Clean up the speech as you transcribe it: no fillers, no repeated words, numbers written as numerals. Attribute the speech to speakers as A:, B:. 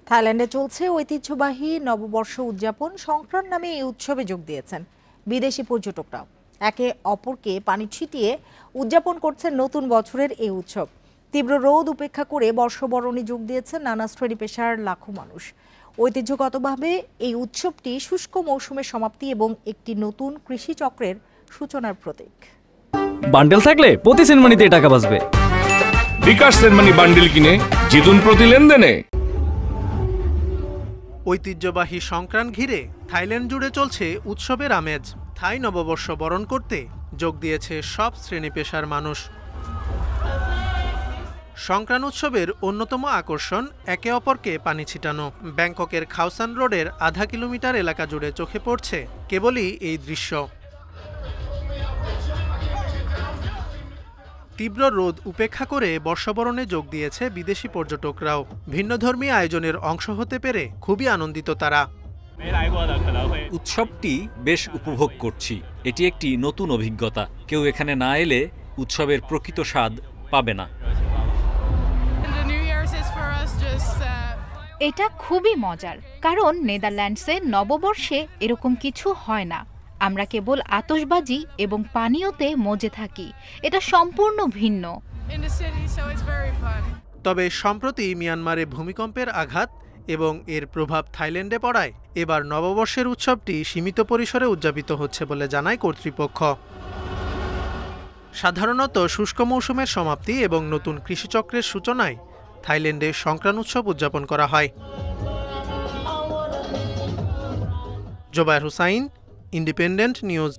A: থাইল্যান্ডে চলছে ঐতিহ্যবাহী নববর্ষ উদযাপন সংক্রান নামে এই উৎসবে যোগ দিয়েছেন বিদেশি পর্যটকরা। একে অপরকে পানি ছিটিয়ে উদযাপন করছেন নতুন বছরের এই উৎসব। তীব্র রোদ উপেক্ষা করে বর্ষবরণে যোগ দিয়েছেন নানা শ্রেণী পেশার লাখো মানুষ। ঐতিহ্যগতভাবে এই উৎসবটি শুষ্ক মৌসুমের সমাপ্তি এবং একটি নতুন কৃষি চক্রের সূচনার প্রতীক।
B: বান্ডেল থাকলে প্রতি সেনমানিতে টাকা বাঁচবে।
C: বিকাশ সেনমানি বান্ডেল কিনে জিতুন প্রতি লেনদেনে।
D: ঐতিহ্যবাহী সংক্রান ঘিরে থাইল্যান্ড জুড়ে চলছে উৎসবের আমেজ। থাই নববর্ষ বরণ করতে যোগ দিয়েছে সব শ্রেণী পেশার মানুষ। সংক্রান উৎসবের অন্যতম আকর্ষণ একে অপরকে পানি ছিটানো। ব্যাংককের খাওসান রোডের আধা কিলোমিটার এলাকা জুড়ে চোখে পড়ছে কেবলই এই দৃশ্য। তীব্র রোদ উপেক্ষা করে বর্ষবরণে যোগ দিয়েছে বিদেশি পর্যটকরাও। ভিন্নধর্মী আয়োজনের অংশ হতে পেরে খুবই আনন্দিত তারা।
E: উৎসবটি বেশ উপভোগ করছি। এটি একটি নতুন অভিজ্ঞতা। কেউ এখানে না এলে উৎসবের প্রকৃত স্বাদ পাবে না।
F: এটা খুবই মজার, কারণ নেদারল্যান্ডসে নববর্ষে এরকম কিছু হয় না। আমরা কেবল আতশবাজি এবং পানীয়তে মজে থাকি। এটা সম্পূর্ণ ভিন্ন।
D: তবে সম্প্রতি মিয়ানমারে ভূমিকম্পের আঘাত এবং এর প্রভাব থাইল্যান্ডে পড়ায় এবার নববর্ষের উৎসবটি সীমিত পরিসরে উদযাপিত হচ্ছে বলে জানায় কর্তৃপক্ষ। সাধারণত শুষ্ক মৌসুমের সমাপ্তি এবং নতুন কৃষিচক্রের সূচনায় থাইল্যান্ডে সংক্রান উৎসব উদযাপন করা হয়। Zobayer Hussain, Independent news.